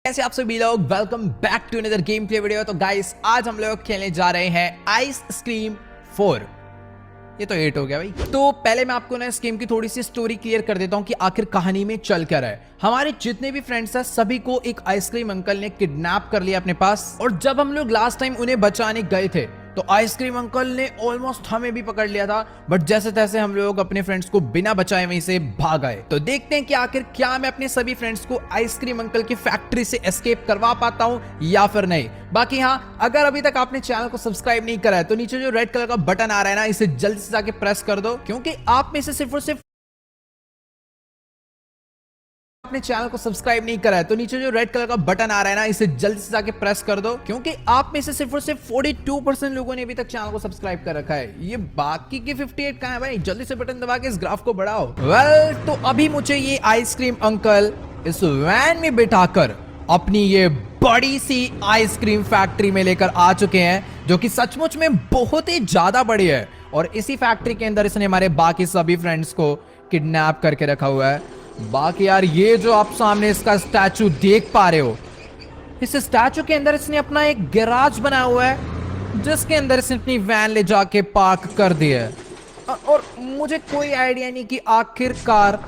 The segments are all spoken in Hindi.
कैसे आप सभी लोग, welcome back to another game play video. तो गाइस आज हम लोग खेलने जा रहे हैं आइसक्रीम 4। ये तो 8 हो गया भाई। तो पहले मैं आपको ना इस गेम की थोड़ी सी स्टोरी क्लियर कर देता हूँ कि आखिर कहानी में चल क्या रहा है। हमारे जितने भी फ्रेंड्स हैं सभी को एक आइसक्रीम अंकल ने किडनैप कर लिया अपने पास, और जब हम लोग लास्ट टाइम उन्हें बचाने गए थे तो आइसक्रीम अंकल ने ऑलमोस्ट हमें भी पकड़ लिया था, बट जैसे तैसे हम लोग अपने फ्रेंड्स को बिना बचाए वहीं से भाग आए। तो देखते हैं कि आखिर क्या मैं अपने सभी फ्रेंड्स को आइसक्रीम अंकल की फैक्ट्री से एस्केप करवा पाता हूं या फिर नहीं। बाकी हाँ, अगर अभी तक आपने चैनल को सब्सक्राइब नहीं करा है तो नीचे जो रेड कलर का बटन आ रहा है ना, इसे जल्दी से जाके प्रेस कर दो, क्योंकि आप में से सिर्फ और सिर्फ अपने चैनल को सब्सक्राइब नहीं करा है तो नीचे जो रेड कलर का बटन आ रहा है ना, इसे जल्दी से जाके प्रेस कर दो, क्योंकि आप में से सिर्फ और सिर्फ 42% लोगों ने अभी तक चैनल को सब्सक्राइब कर रखा है। ये बाकी के 58 कहां है भाई? जल्दी से बटन दबा के इस ग्राफ को बढ़ाओ। तो अभी मुझे ये आइसक्रीम अंकल इस वैन में बिठाकर अपनी ये बड़ी सी आइसक्रीम फैक्ट्री में लेकर आ चुके हैं, जो कि सचमुच में बहुत ही ज्यादा बड़ी है। और इसी फैक्ट्री के अंदर इसने हमारे बाकी सभी फ्रेंड्स को किडनैप करके रखा हुआ है। बाकी यार, ये जो आप सामने इसका स्टैचू देख पा रहे हो, इस स्टैचू के अंदर इसने अपना एक गैराज बनाया हुआ है, जिसके अंदर इसने अपनी वैन ले जाके पार्क कर दी है। और मुझे कोई आइडिया नहीं कि आखिरकार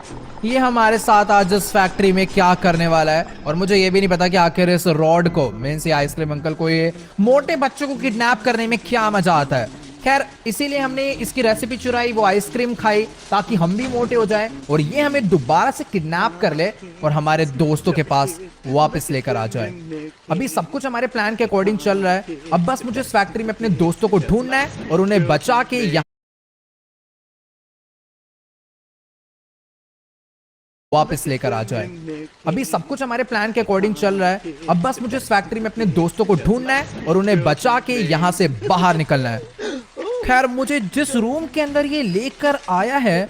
ये हमारे साथ आज इस फैक्ट्री में क्या करने वाला है। और मुझे ये भी नहीं पता कि आखिर इस रॉड को, मींस ये आइसक्रीम अंकल को, ये मोटे बच्चों को किडनैप करने में क्या मजा आता है। खैर, इसीलिए हमने इसकी रेसिपी चुराई, वो आइसक्रीम खाई ताकि हम भी मोटे हो जाएं और ये हमें दोबारा से किडनैप कर ले और हमारे दोस्तों के पास वापस लेकर आ जाए। अभी सब कुछ हमारे प्लान के अकॉर्डिंग चल रहा है। अब बस मुझे इस फैक्ट्री में अपने दोस्तों को ढूंढना है और उन्हें बचा के यहाँ वापस लेकर आ जाए। अभी सब कुछ हमारे प्लान के अकॉर्डिंग चल रहा है। अब बस मुझे इस फैक्ट्री में अपने दोस्तों को ढूंढना है और उन्हें बचा के यहाँ से बाहर निकलना है। खैर, मुझे जिस रूम के अंदर ये लेकर आया है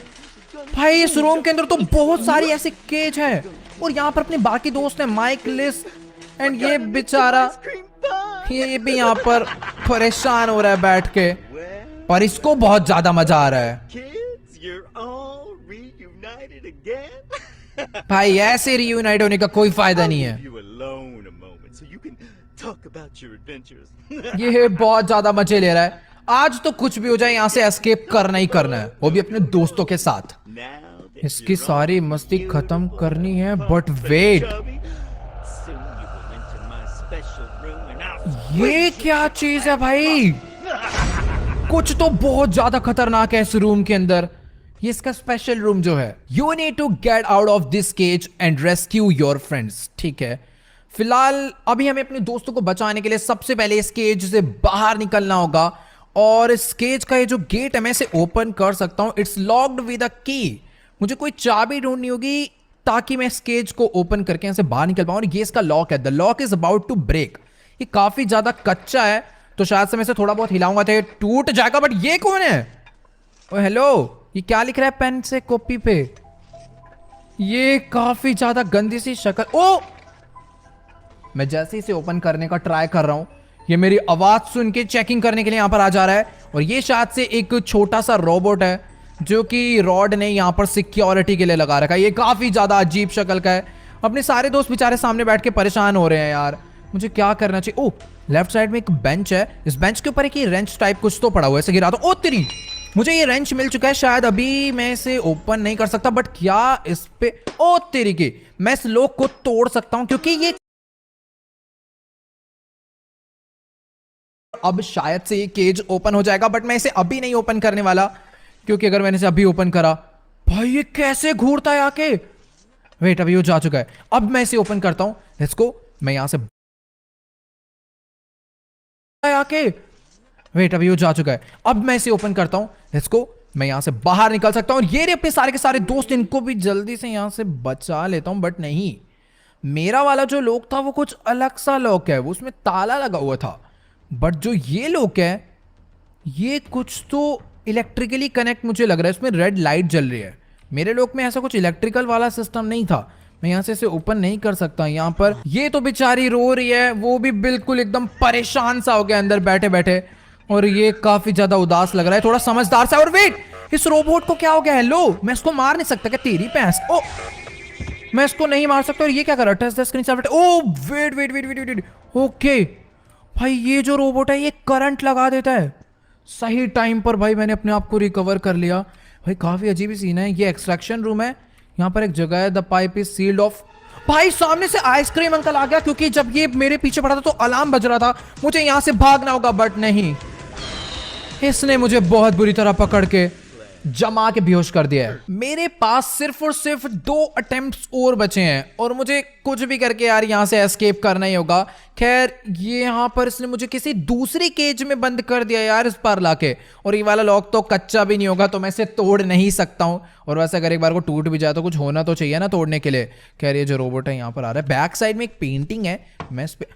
भाई, इस रूम के अंदर तो बहुत सारी ऐसी केज है, और यहाँ पर अपने बाकी दोस्त हैं, माइक, लिस, एंड ये बेचारा ये भी यहाँ पर परेशान हो रहा है बैठ के, पर इसको बहुत ज्यादा मजा आ रहा है। भाई, ऐसे रियूनाइट होने का कोई फायदा नहीं है। ये बहुत ज्यादा मजे ले रहा है। आज तो कुछ भी हो जाए, यहां से एस्केप करना ही करना है, वो भी अपने दोस्तों के साथ। इसकी सारी मस्ती खत्म करनी है, बट वेट, ये क्या चीज है भाई? कुछ तो बहुत ज्यादा खतरनाक है इस रूम के अंदर। ये इसका स्पेशल रूम जो है। You need to get out of this cage and rescue your friends. ठीक है, फिलहाल अभी हमें अपने दोस्तों को बचाने के लिए सबसे पहले इस केज से बाहर निकलना होगा, और इस केज का ये जो गेट है मैं इसे ओपन कर सकता हूं। इट्स लॉक्ड विद अ की। मुझे कोई चाबी ढूंढनी होगी ताकि मैं इस केज को ओपन करके यहाँ से बाहर निकल पाऊं। और ये इसका लॉक है, the lock is about to break. ये काफी ज्यादा कच्चा है, तो शायद से मैं इसे थोड़ा बहुत हिलाऊंगा तो ये टूट जाएगा। बट ये कौन है? ओ हेलो, ये क्या लिख रहा है पेन से कॉपी पे? ये काफी ज्यादा गंदी सी शक्ल। ओ, मैं जैसे इसे ओपन करने का ट्राई कर रहा हूं, ये मेरी आवाज सुन के चेकिंग करने के लिए यहां पर आ जा रहा है। और ये शायद से एक छोटा सा रोबोट है जो कि रॉड ने यहां पर सिक्योरिटी के लिए लगा रखा है। ये काफी ज्यादा अजीब शक्ल का है। अपने सारे दोस्त बेचारे सामने बैठ के परेशान हो रहे हैं यार। मुझे क्या करना चाहिए? ओ, लेफ्ट साइड में एक बेंच है, इस बेंच के ऊपर एक रेंच टाइप कुछ तो पड़ा हुआ है, इसे गिरा दो। ओ तेरी, मुझे ये रेंच मिल चुका है। शायद अभी मैं इसे ओपन नहीं कर सकता, बट क्या इस पे, ओ तेरी की, मैं इस लॉक को तोड़ सकता हूं, क्योंकि ये अब शायद से ये केज ओपन हो जाएगा। बट मैं इसे अभी नहीं ओपन करने वाला, क्योंकि अगर मैंने इसे अभी ओपन करा, भाई ये कैसे घूरता है आके। वेट, अभी वो जा चुका है। अब मैं इसे ओपन करता हूं। Let's go. मैं यहां से आके, वेट, अभी वो जा चुका है। अब मैं इसे ओपन करता हूं। Let's go. मैं यहां से बाहर निकल सकता हूं। ये अपने सारे के सारे दोस्त, इनको भी जल्दी से यहां से बचा लेता हूं। बट नहीं, मेरा वाला जो लॉक था वो कुछ अलग सा लॉक है, वो उसमें ताला लगा हुआ था। बट जो ये लॉक है, ये कुछ तो इलेक्ट्रिकली कनेक्ट मुझे लग रहा है। इसमें रेड लाइट जल रही है। मेरे लॉक में ऐसा कुछ इलेक्ट्रिकल वाला सिस्टम नहीं था। मैं यहां से इसे ओपन नहीं कर सकता। यहां पर ये तो बेचारी रो रही है, वो भी बिल्कुल एकदम परेशान सा हो गया अंदर बैठे बैठे, और ये काफी ज्यादा उदास लग रहा है, थोड़ा समझदार सा। और वेट, इस रोबोट को क्या हो गया? हेलो, मैं इसको मार नहीं सकता क्या? तेरी भैंस। ओ मैं इसको नहीं मार सकता। और ये क्या कर रहा है? Touch the screen separate. Oh wait wait wait wait wait, okay भाई ये जो रोबोट है ये करंट लगा देता है सही टाइम पर। भाई मैंने अपने आप को रिकवर कर लिया। भाई काफी अजीब ही सीन है। ये एक्सट्रैक्शन रूम है, यहाँ पर एक जगह है। The pipe is sealed off. भाई सामने से आइसक्रीम अंकल आ गया, क्योंकि जब ये मेरे पीछे पड़ा था तो अलार्म बज रहा था, मुझे यहां से भागना होगा, बट नहीं, इसने मुझे बहुत बुरी तरह पकड़ के जमा के बेहोश कर दिया है। मेरे पास सिर्फ और सिर्फ 2 अटेम्प्ट्स और बचे हैं और मुझे कुछ भी करके यार यहां से एस्केप करना ही होगा। खैर ये यहां पर इसने मुझे किसी दूसरी केज में बंद कर दिया यार इस पर लाके, और ये वाला लॉक तो कच्चा भी नहीं होगा तो मैं इसे तोड़ नहीं सकता हूं। और वैसे अगर एक बार को टूट भी जाए तो कुछ होना तो चाहिए ना तोड़ने के लिए। खैर ये जो रोबोट है यहां पर आ रहा है। बैक साइड में एक पेंटिंग है, मैं इस पे,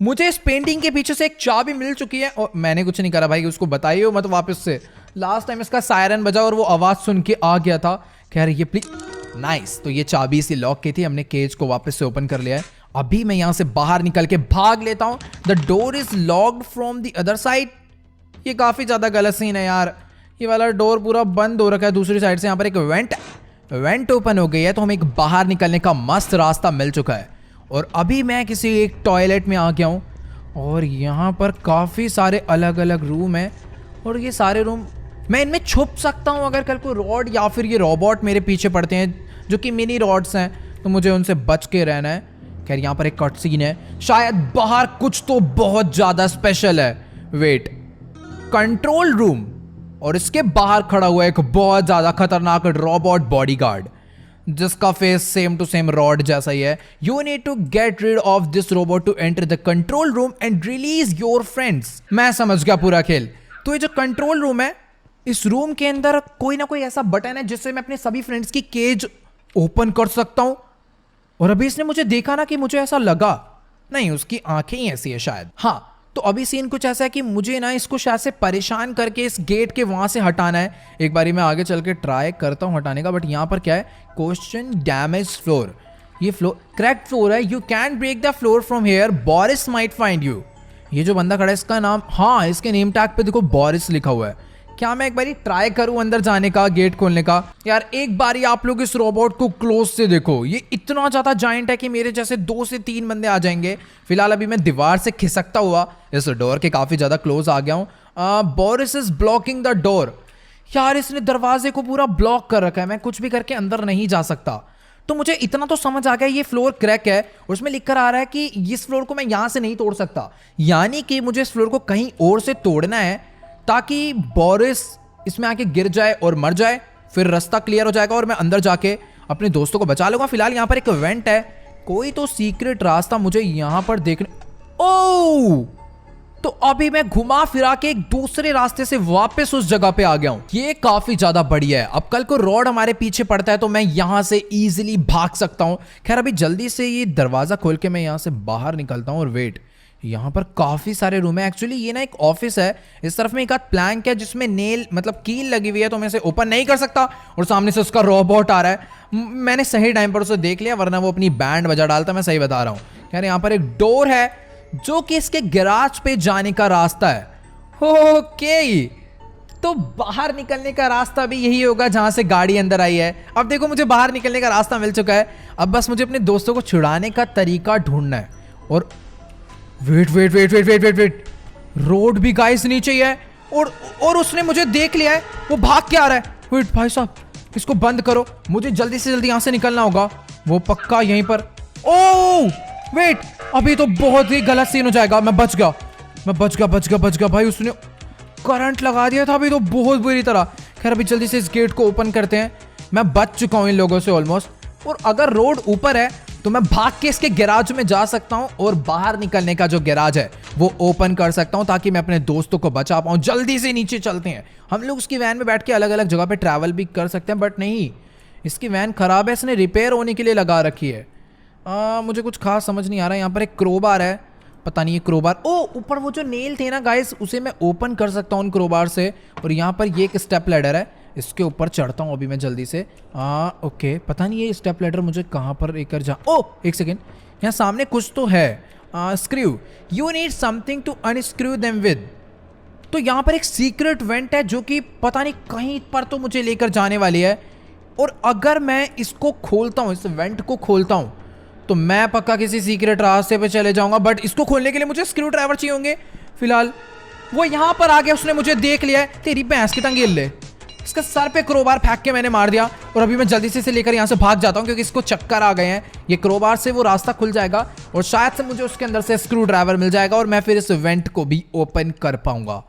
मुझे इस पेंटिंग के पीछे से एक चाबी मिल चुकी है और मैंने कुछ नहीं करा भाई, उसको बताइए मत वापस से। लास्ट टाइम इसका सायरन बजा और वो आवाज सुन के आ गया था। खैर ये प्लीज नाइस, तो ये चाबी से लॉक की थी, हमने केज को वापस से ओपन कर लिया है। अभी मैं यहां से बाहर निकल के भाग लेता हूं। The door is locked from the other side. ये काफी ज्यादा गलत सीन है यार, ये वाला डोर पूरा बंद हो रखा है दूसरी साइड से। यहाँ पर एक वेंट ओपन हो गई है, तो हमें एक बाहर निकलने का मस्त रास्ता मिल चुका है। और अभी मैं किसी एक टॉयलेट में आ गया हूँ और यहाँ पर काफ़ी सारे अलग अलग रूम हैं और ये सारे रूम मैं इनमें छुप सकता हूँ अगर कल को रॉड या फिर ये रोबोट मेरे पीछे पड़ते हैं जो कि मिनी रॉड्स हैं, तो मुझे उनसे बच के रहना है। खैर यहाँ पर एक कट सीन है, शायद बाहर कुछ तो बहुत ज़्यादा स्पेशल है। वेट, कंट्रोल रूम, और इसके बाहर खड़ा हुआ एक बहुत ज़्यादा खतरनाक रोबोट बॉडीगार्ड जिसका face same to same Rod जैसा ही है। You need to get rid of this robot to enter the control room and release your friends. मैं समझ गया पूरा खेल। तो ये जो कंट्रोल रूम है, इस रूम के अंदर कोई ना कोई ऐसा बटन है जिससे मैं अपने सभी फ्रेंड्स की केज ओपन कर सकता हूं। और अभी इसने मुझे देखा ना कि मुझे ऐसा लगा, नहीं उसकी आंखें ही ऐसी है शायद। हाँ, तो अभी सीन कुछ ऐसा है कि मुझे ना इसको शायद से परेशान करके इस गेट के वहां से हटाना है। एक बारी मैं आगे चल के ट्राई करता हूं हटाने का, बट यहाँ पर क्या है, क्वेश्चन डैमेज फ्लोर। ये फ्लोर क्रैक्ड फ्लोर है, you can break the floor from here, Boris might find you. ये जो बंदा खड़ा है इसका नाम, हाँ इसके नेम टैग पे देखो बोरिस लिखा हुआ है। क्या मैं एक बारी ट्राई करूं अंदर जाने का, गेट खोलने का? यार एक बारी आप लोग इस रोबोट को क्लोज से देखो, ये इतना ज्यादा जायंट है कि मेरे जैसे 2 से 3 बंदे आ जाएंगे। फिलहाल अभी मैं दीवार से खिसकता हुआ इस डोर के काफी ज्यादा क्लोज आ गया हूं। Boris is blocking the door. यार इसने दरवाजे को पूरा ब्लॉक कर रखा है, मैं कुछ भी करके अंदर नहीं जा सकता। तो मुझे इतना तो समझ आ गया ये फ्लोर क्रैक है और उसमें लिखकर आ रहा है कि इस फ्लोर को मैं यहां से नहीं तोड़ सकता, यानी कि मुझे इस फ्लोर को कहीं और से तोड़ना है ताकि बोरिस इसमें आके गिर जाए और मर जाए, फिर रास्ता क्लियर हो जाएगा और मैं अंदर जाके अपने दोस्तों को बचा लूंगा। फिलहाल यहाँ पर एक वेंट है, कोई तो सीक्रेट रास्ता मुझे यहाँ पर देखने। ओह, तो अभी मैं घुमा फिरा के एक दूसरे रास्ते से वापस उस जगह पे आ गया हूं। ये काफी ज्यादा बढ़िया है। अब कल को रॉड हमारे पीछे पड़ता है तो मैं यहां से इजीली भाग सकता हूं। खैर अभी जल्दी से ये दरवाजा खोल के मैं यहां से बाहर निकलता हूं। और वेट, यहाँ पर काफी सारे रूम है। एक्चुअली ये ना एक ऑफिस है, इस तरफ में एक आध प्लैंक है जिसमें नेल मतलब कील लगी हुई है, तो मैं इसे ओपन नहीं कर सकता। और सामने से उसका रोबोट आ रहा है। मैंने सही टाइम पर उसे देख लिया, वरना वो अपनी बैंड बजा डालता, मैं सही बता रहा हूँ। यार यहाँ पर एक डोर है जो कि इसके गैराज पे जाने का रास्ता है। ओके, तो बाहर निकलने का रास्ता भी यही होगा जहां से गाड़ी अंदर आई है। अब देखो मुझे बाहर निकलने का रास्ता मिल चुका है, अब बस मुझे अपने दोस्तों को छुड़ाने का तरीका ढूंढना है। और wait wait wait wait wait wait wait, Rod भी गाइस नीचे ही है और उसने मुझे देख लिया है, वो भाग के आ रहा है। वेट भाई साहब, इसको बंद करो, मुझे जल्दी से जल्दी यहां से निकलना होगा। वो पक्का यहीं पर। ओह वेट, अभी तो बहुत ही गलत सीन हो जाएगा। मैं बच गया भाई, उसने करंट लगा दिया था अभी तो बहुत बुरी तरह। खैर अभी जल्दी से इस गेट को ओपन करते हैं। मैं बच चुका हूं इन लोगों से ऑलमोस्ट। और अगर रोड ऊपर है तो मैं भाग के इसके गैराज में जा सकता हूं और बाहर निकलने का जो गैराज है वो ओपन कर सकता हूं ताकि मैं अपने दोस्तों को बचा पाऊं। जल्दी से नीचे चलते हैं। हम लोग उसकी वैन में बैठ के अलग अलग जगह पे ट्रैवल भी कर सकते हैं, बट नहीं, इसकी वैन खराब है, इसने रिपेयर होने के लिए लगा रखी है। मुझे कुछ खास समझ नहीं आ रहा है। यहाँ पर एक क्रोबार है, पता नहीं ये क्रोबार, ओ ऊपर वो जो नेल थे ना गाइस, उसे मैं ओपन कर सकता हूँ उन क्रोबार से। और यहाँ पर ये एक स्टेप लैडर है, इसके ऊपर चढ़ता हूँ अभी मैं जल्दी से। ओके, पता नहीं ये स्टेप लैडर मुझे कहाँ पर लेकर जा। ओ एक सेकेंड, यहाँ सामने कुछ तो है। Screw, you need something to unscrew them with. तो यहाँ पर एक सीक्रेट वेंट है जो कि पता नहीं कहीं पर तो मुझे लेकर जाने वाली है। और अगर मैं इसको खोलता हूँ, इस वेंट को खोलता हूँ, तो मैं पक्का किसी सीक्रेट रास्ते पे चले जाऊंगा। बट इसको खोलने के लिए मुझे स्क्रू ड्राइवर चाहिए होंगे। फिलहाल वो यहां पर आ गया, उसने मुझे देख लिया है। तेरी भैंस की टंग ले, इसका सर पे क्रोबार फेंक के मैंने मार दिया। और अभी मैं जल्दी से इसे लेकर यहां से भाग जाता हूं, क्योंकि इसको चक्कर आ गए हैं। ये क्रोबार से वो रास्ता खुल जाएगा और शायद से मुझे उसके अंदर से स्क्रू ड्राइवर मिल जाएगा और मैं फिर इस वेंट को भी ओपन कर पाऊंगा।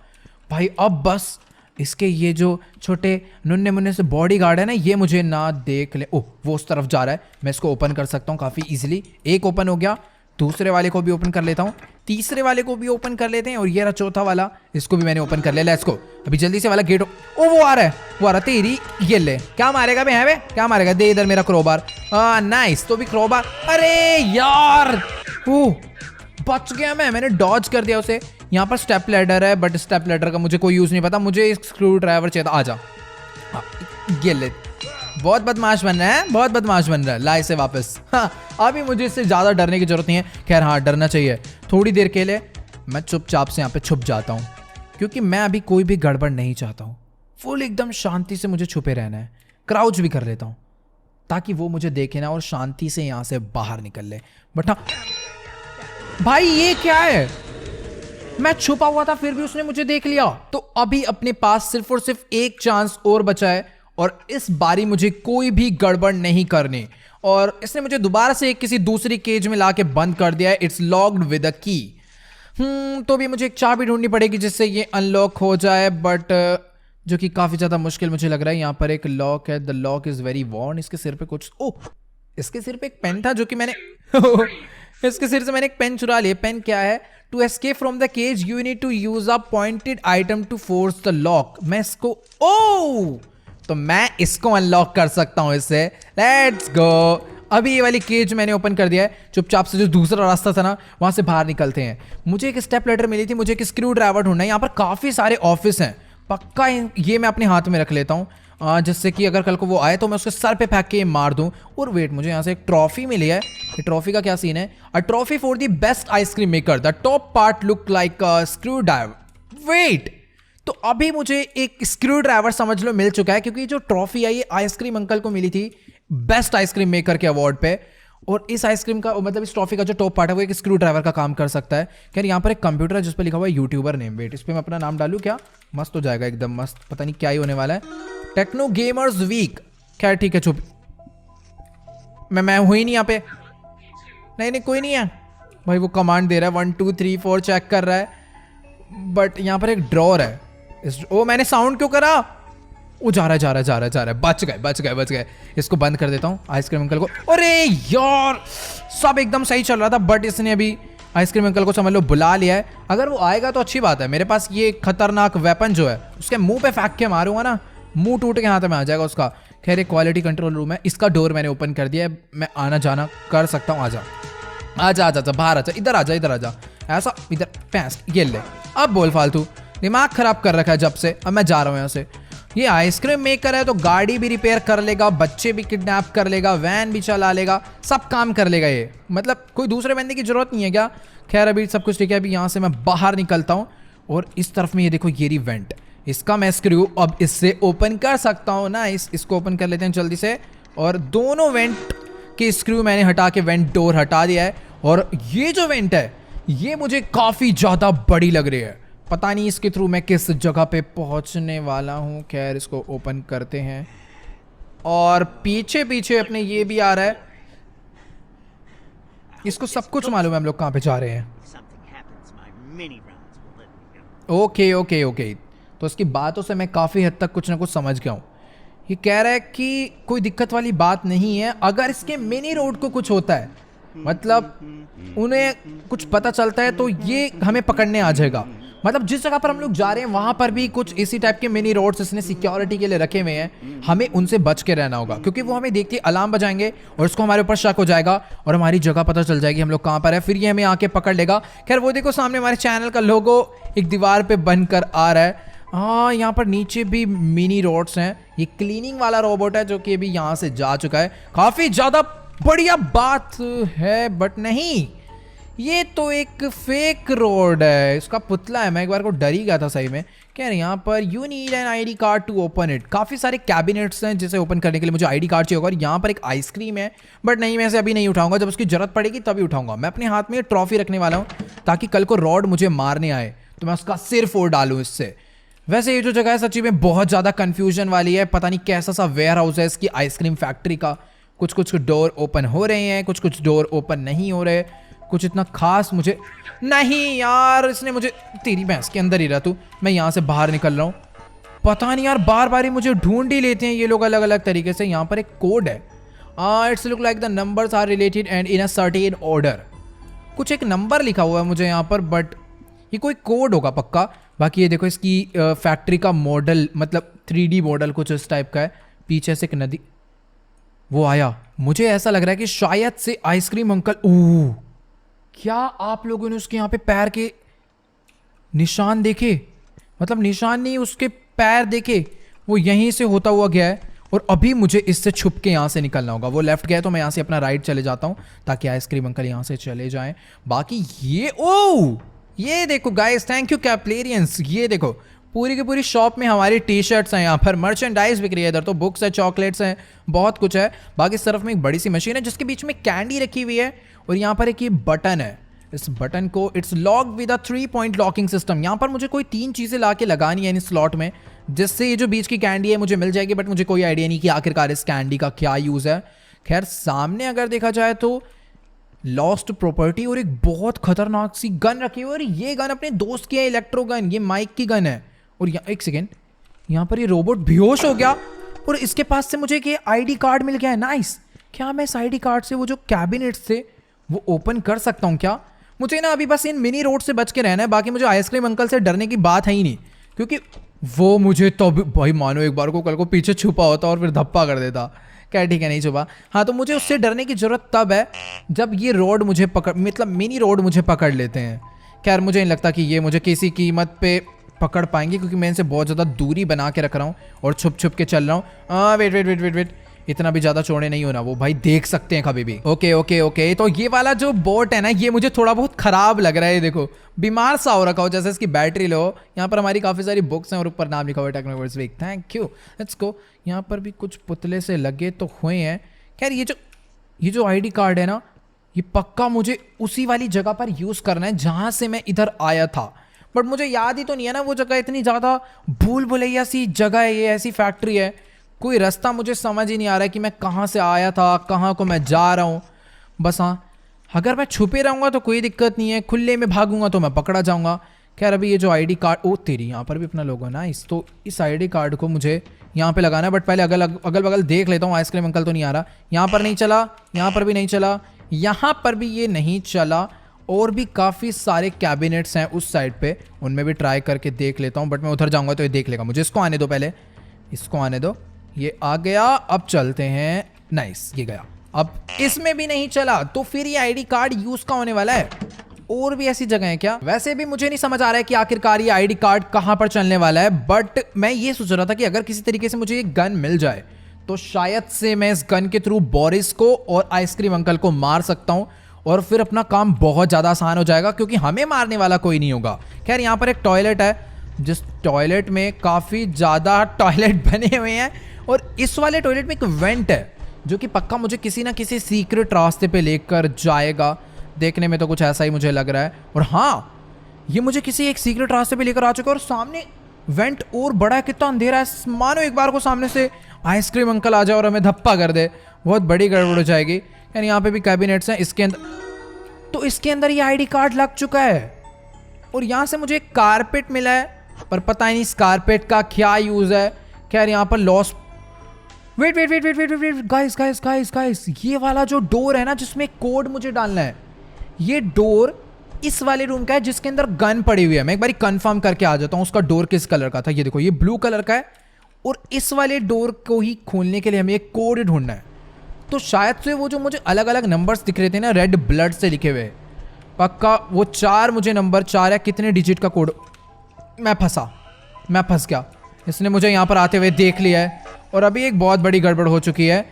भाई अब बस इसके ये जो छोटे नुन्ने मुन्ने से बॉडी गार्ड है ना, ये मुझे ना देख ले। ओह, वो उस तरफ जा रहा है। मैं इसको ओपन कर सकता हूँ काफ़ी इजीली। एक ओपन हो गया, दूसरे वाले को भी ओपन कर लेता हूँ, तीसरे वाले को भी ओपन कर लेते हैं, और ये रहा चौथा वाला, इसको भी मैंने ओपन कर लिया। Let's go. अभी जल्दी से वाला गेट ओ वो आ रहा है, वो आ रहा। तेरी ये ले, क्या मारेगा बे? है बे क्या मारेगा? दे इधर मेरा क्रोबार। नाइस, तो भी क्रोबार। अरे यार, बच गया मैंने डॉज कर दिया उसे। यहाँ पर स्टेप लैडर है, बट स्टेप लैडर का मुझे कोई यूज नहीं पता। मुझे एक स्क्रू ड्राइवर चाहिए था। आजा, ये ले। बहुत बदमाश बन रहा है, बहुत बदमाश बन रहा है। ला इसे वापस। हाँ, अभी मुझे इससे ज्यादा डरने की जरूरत नहीं है। खैर हाँ, डरना चाहिए थोड़ी देर के लिए। मैं चुपचाप से यहाँ पे छुप जाता हूँ, क्योंकि मैं अभी कोई भी गड़बड़ नहीं चाहता हूँ। फुल एकदम शांति से मुझे छुपे रहना है। क्राउच भी कर लेता हूँ ताकि वो मुझे देखे ना और शांति से यहाँ से बाहर निकल ले। बट हाँ भाई, ये क्या है? मैं छुपा हुआ था फिर भी उसने मुझे देख लिया। तो अभी अपने पास सिर्फ और सिर्फ एक चांस और बचा है, और इस बारी मुझे कोई भी गड़बड़ नहीं करनी। और इसने मुझे दोबारा से किसी दूसरी केज में लाके बंद कर दिया है। इट्स लॉक्ड विद अ की। तो भी मुझे एक चाबी ढूंढनी पड़ेगी जिससे ये अनलॉक हो जाए, बट जो कि काफी ज्यादा मुश्किल मुझे लग रहा है। यहाँ पर एक लॉक है, the lock is very worn. इसके सिर पे कुछ, ओह, इसके सिर पे एक पेन था जो कि मैंने इसके सिर से मैंने एक पेन चुरा लिया। पेन क्या है? To escape from the cage you need to use a pointed item to force the lock. मैं इसको, ओह, तो मैं इसको अनलॉक कर सकता हूं इससे। Let's go. अभी ये वाली केज मैंने ओपन कर दिया है। चुपचाप से जो दूसरा रास्ता था ना, वहां से बाहर निकलते हैं। मुझे एक स्टेप लेटर मिली थी, मुझे एक स्क्रू ड्राइवर ढूंढना है। यहाँ पर काफी सारे ऑफिस हैं। पक्का ये मैं अपने हाथ में रख लेता हूँ, जिससे कि अगर कल को वो आए तो मैं उसके सर पे फेंक के मार दूं। और वेट, मुझे यहाँ से एक ट्रॉफी मिली है। ये ट्रॉफी का क्या सीन है? A trophy for the best ice cream maker, the top part look like a screwdriver. Wait, तो अभी मुझे एक स्क्रू ड्राइवर समझ लो मिल चुका है, क्योंकि जो ट्रॉफी है ये आइसक्रीम अंकल को मिली थी बेस्ट आइसक्रीम मेकर के अवार्ड पे। और इस आइसक्रीम का मतलब इस ट्रॉफी का जो टॉप पार्ट है वो एक स्क्रू ड्राइवर का काम कर सकता है। खैर यहाँ पर एक कंप्यूटर है जिस पर लिखा हुआ है यूट्यूबर नेम। वेट, इस पर मैं अपना नाम डालूं क्या? मस्त हो जाएगा, एकदम मस्त। पता नहीं क्या ही होने वाला है। Techno Gamers week. खैर ठीक है, चुप। मैं हूं ही नहीं यहाँ पे। नहीं कोई नहीं है भाई। वो कमांड दे रहा है 1 2 3 4 चेक कर रहा है, बट यहाँ पर एक ड्रॉर है। मैंने साउंड क्यों करा? वो जा रहा है। बच गए। इसको बंद कर देता हूँ आइसक्रीम अंकल को। अरे यार, सब एकदम सही चल रहा था, बट इसने अभी आइसक्रीम अंकल को समझ लो बुला लिया है। अगर वो आएगा तो अच्छी बात है। मेरे पास ये खतरनाक वेपन जो है उसके मुंह पे फेंक के मारूंगा ना, मुंह टूट के हाथ में आ जाएगा उसका। खैर एक क्वालिटी कंट्रोल रूम है, इसका डोर मैंने ओपन कर दिया है। मैं आना जाना कर सकता हूँ। आजा बाहर आजा, इधर आजा। ऐसा इधर पैंस, ये ले। अब बोल फालतू, दिमाग खराब कर रखा है जब से। अब मैं जा रहा हूँ यहाँ से। ये आइसक्रीम मेकर है तो गाड़ी भी रिपेयर कर लेगा, बच्चे भी किडनैप कर लेगा, वैन भी चला लेगा, सब काम कर लेगा ये। मतलब कोई दूसरे बंदे की जरूरत नहीं है क्या? खैर अभी सब कुछ ठीक है। अभी यहाँ से मैं बाहर निकलता हूँ, और इस तरफ में ये देखो, ये वेंट, इसका मैं स्क्रू अब इससे ओपन कर सकता हूँ ना। इसको ओपन कर लेते हैं जल्दी से। और दोनों वेंट के स्क्रू मैंने हटा के वेंट डोर हटा दिया है। और ये जो वेंट है ये मुझे काफ़ी ज़्यादा बड़ी लग रही है। पता नहीं इसके थ्रू मैं किस जगह पे पहुंचने वाला हूं। खैर इसको ओपन करते हैं, और पीछे अपने ये भी आ रहा है। इसको सब कुछ मालूम है हम लोग कहां पे जा रहे हैं। ओके। तो इसकी बातों से मैं काफ़ी हद तक कुछ ना कुछ समझ गया हूँ। ये कह रहा है कि कोई दिक्कत वाली बात नहीं है अगर इसके मिनी रोड को कुछ होता है, मतलब उन्हें कुछ पता चलता है तो ये हमें पकड़ने आ जाएगा। मतलब जिस जगह पर हम लोग जा रहे हैं वहां पर भी कुछ इसी टाइप के मिनी रोड्स इसने सिक्योरिटी के लिए रखे हुए हैं। हमें उनसे बच के रहना होगा, क्योंकि वो हमें देखते ही अलार्म बजाएंगे और उसको हमारे ऊपर शक हो जाएगा और हमारी जगह पता चल जाएगी हम लोग कहां पर है। फिर ये हमें आके पकड़ लेगा। खैर वो देखो सामने हमारे चैनल का लोगो एक दीवार पे बनकर आ रहा है। हाँ, यहाँ पर नीचे भी मिनी रोड्स हैं। ये क्लीनिंग वाला रोबोट है जो कि अभी यहाँ से जा चुका है। काफी ज्यादा बढ़िया बात है, बट नहीं, ये तो एक फेक रोड है, इसका पुतला है। मैं एक बार को डर ही गया था सही में। क्या है यहाँ पर? You need an ID card to open it. काफ़ी सारे कैबिनेट्स हैं जिसे ओपन करने के लिए मुझे आईडी कार्ड चाहिए होगा। और यहाँ पर एक आइसक्रीम है, बट नहीं, मैं इसे अभी नहीं उठाऊंगा, जब उसकी जरूरत पड़ेगी तभी उठाऊंगा। मैं अपने हाथ में ट्रॉफी रखने वाला हूँ ताकि कल को रॉड मुझे मारने आए तो मैं उसका सिर फोड़ डालूँ इससे। वैसे ये जो जगह है सच्ची में बहुत ज़्यादा कन्फ्यूजन वाली है। पता नहीं कैसा सा वेयर हाउस है इसकी आइसक्रीम फैक्ट्री का। कुछ कुछ डोर ओपन हो रहे हैं, कुछ कुछ डोर ओपन नहीं हो रहे। कुछ इतना खास मुझे नहीं यार, इसने मुझे, तेरी भैंस के अंदर ही रह तू। मैं यहाँ से बाहर निकल रहा हूँ। पता नहीं यार, बार बार ही मुझे ढूंढ ही लेते हैं ये लोग अलग अलग तरीके से। यहाँ पर एक कोड है। It's look like the numbers are related and in a certain order. कुछ एक नंबर लिखा हुआ है मुझे यहाँ पर, बट ये कोई कोड होगा पक्का। बाकी ये देखो इसकी फैक्ट्री का मॉडल, मतलब 3D मॉडल कुछ इस टाइप का है। पीछे से एक नदी, वो आया। मुझे ऐसा लग रहा है कि शायद से आइसक्रीम अंकल, ओह क्या आप लोगों ने उसके यहाँ पे पैर के निशान देखे? मतलब निशान नहीं, उसके पैर देखे। वो यहीं से होता हुआ गया है और अभी मुझे इससे छुप के यहाँ से निकलना होगा। वो लेफ्ट गया तो मैं यहाँ से अपना राइट चले जाता हूँ ताकि आइसक्रीम अंकल यहाँ से चले जाएं। बाकी ये, ओह ये देखो गाइस, थैंक यू कैप्लेरियंस। ये देखो पूरी की पूरी शॉप में हमारी टी शर्ट्स हैं, यहाँ पर मर्चेंडाइज बिक रही है। इधर तो बुक्स है, चॉकलेट्स हैं, बहुत कुछ है। बाकी इस तरफ में एक बड़ी सी मशीन है जिसके बीच में कैंडी रखी हुई है। और यहाँ पर एक ये बटन है, इस बटन को it's locked with a 3 point locking system. यहाँ पर मुझे कोई 3 चीज़ें ला के लगानी है इन स्लॉट में, जिससे ये जो बीच की कैंडी है मुझे मिल जाएगी। बट मुझे कोई आइडिया नहीं कि आखिरकार इस कैंडी का क्या यूज़ है। खैर सामने अगर देखा जाए तो लॉस्ट प्रॉपर्टी और एक बहुत खतरनाक सी गन रखी हुई है। और ये गन अपने दोस्त की है, इलेक्ट्रो गन, ये माइक की गन है। और एक सेकेंड, यहाँ पर ये रोबोट बेहोश हो गया और इसके पास से मुझे एक आईडी कार्ड मिल गया है। नाइस। क्या मैं इस आईडी कार्ड से वो जो कैबिनेट्स थे वो ओपन कर सकता हूँ क्या? मुझे ना अभी बस इन मिनी रोड से बच के रहना है। बाकी मुझे आइसक्रीम अंकल से डरने की बात है ही नहीं, क्योंकि वो मुझे तो भाई मानो एक बार को कल को पीछे छुपा होता और फिर धप्पा कर देता। क्या ठीक है, नहीं छुपा। हाँ तो मुझे उससे डरने की जरूरत तब है जब ये रोड मुझे पकड़, मतलब मिनी रोड मुझे पकड़ लेते हैं। खैर मुझे नहीं लगता कि ये मुझे किसी कीमत पे पकड़ पाएंगे, क्योंकि मैं इनसे बहुत ज़्यादा दूरी बना के रख रहा हूँ और छुप छुप के चल रहा हूँ। Wait wait wait wait wait, इतना भी ज़्यादा चौड़े नहीं होना, वो भाई देख सकते हैं कभी भी। ओके ओके ओके, तो ये वाला जो बोट है ना, ये मुझे थोड़ा बहुत ख़राब लग रहा है। देखो बीमार सा हो रखा हो, जैसे इसकी बैटरी लो। यहाँ पर हमारी काफ़ी सारी बुक्स हैं और ऊपर नाम लिखा हुआ है Technoverse week, thank you, let's go. यहाँ पर भी कुछ पुतले से लगे तो हुए हैं। खैर ये जो आईडी कार्ड है ना, ये पक्का मुझे उसी वाली जगह पर यूज़ करना है जहाँ से मैं इधर आया था। बट मुझे याद ही तो नहीं है ना वो जगह, इतनी ज़्यादा भूल भुलैया सी जगह है ये, ऐसी फैक्ट्री है। कोई रास्ता मुझे समझ ही नहीं आ रहा है कि मैं कहाँ से आया था, कहाँ को मैं जा रहा हूँ। बस हाँ, अगर मैं छुपे रहूँगा तो कोई दिक्कत नहीं है, खुले में भागूंगा तो मैं पकड़ा जाऊँगा। खैर अभी ये जो आईडी कार्ड, ओ तेरी, यहाँ पर भी अपना लोगो ना, इस आईडी कार्ड को मुझे यहाँ पे लगाना है। बट पहले अगल बगल देख लेता हूँ, आइसक्रीम अंकल तो नहीं आ रहा। यहाँ पर नहीं चला, यहाँ पर भी नहीं चला, यहाँ पर भी ये नहीं चला। और भी काफ़ी सारे कैबिनेट्स हैं उस साइड पे, उनमें भी ट्राई करके देख लेता हूँ। बट मैं उधर जाऊँगा तो ये देख लेगा मुझे। इसको आने दो, पहले इसको आने दो। ये आ गया, अब चलते हैं। नाइस, ये गया। अब इसमें भी नहीं चला, तो फिर ये आईडी कार्ड यूज का होने वाला है। और भी ऐसी जगह है क्या? वैसे भी मुझे नहीं समझ आ रहा है कि आखिरकार ये आईडी कार्ड कहाँ पर चलने वाला है। बट मैं ये सोच रहा था कि अगर किसी तरीके से मुझे ये गन मिल जाए तो शायद से मैं इस गन के थ्रू बोरिस को और आइसक्रीम अंकल को मार सकता हूँ और फिर अपना काम बहुत ज़्यादा आसान हो जाएगा, क्योंकि हमें मारने वाला कोई नहीं होगा। खैर यहाँ पर एक टॉयलेट है, जिस टॉयलेट में काफ़ी ज़्यादा टॉयलेट बने हुए हैं। और इस वाले टॉयलेट में एक वेंट है जो कि पक्का मुझे किसी ना किसी सीक्रेट रास्ते पे लेकर जाएगा। देखने में तो कुछ ऐसा ही मुझे लग रहा है। और हाँ, ये मुझे किसी एक सीक्रेट रास्ते पे लेकर आ चुका है। और सामने वेंट और बड़ा है, कितना अंधेरा है। मानो एक बार को सामने से आइसक्रीम अंकल आ जाए और हमें धप्पा कर दे, बहुत बड़ी गड़बड़ हो जाएगी। यानी यहाँ पे भी कैबिनेट्स हैं, इसके अंदर तो इसके अंदर ये आईडी कार्ड लग चुका है। और यहाँ से मुझे एक कारपेट मिला है, पर पता ही नहीं इस कारपेट का क्या यूज़ है। खैर यहाँ पर loss, wait wait wait wait wait wait guys guys guys guys, ये वाला जो डोर है ना जिसमें कोड मुझे डालना है, ये डोर इस वाले रूम का है जिसके अंदर गन पड़ी हुई है। मैं एक बार कंफर्म करके आ जाता हूँ उसका डोर किस कलर का था। ये देखो, ये ब्लू कलर का है। और इस वाले डोर को ही खोलने के लिए हमें एक कोड ढूंढना है। तो शायद से वो जो मुझे अलग अलग नंबर्स दिख रहे थे ना, रेड ब्लड से लिखे हुए, पक्का वो 4 मुझे नंबर 4 है। कितने डिजिट का कोड? मैं फंस गया। इसने मुझे यहाँ पर आते हुए देख लिया है और अभी एक बहुत बड़ी गड़बड़ हो चुकी है।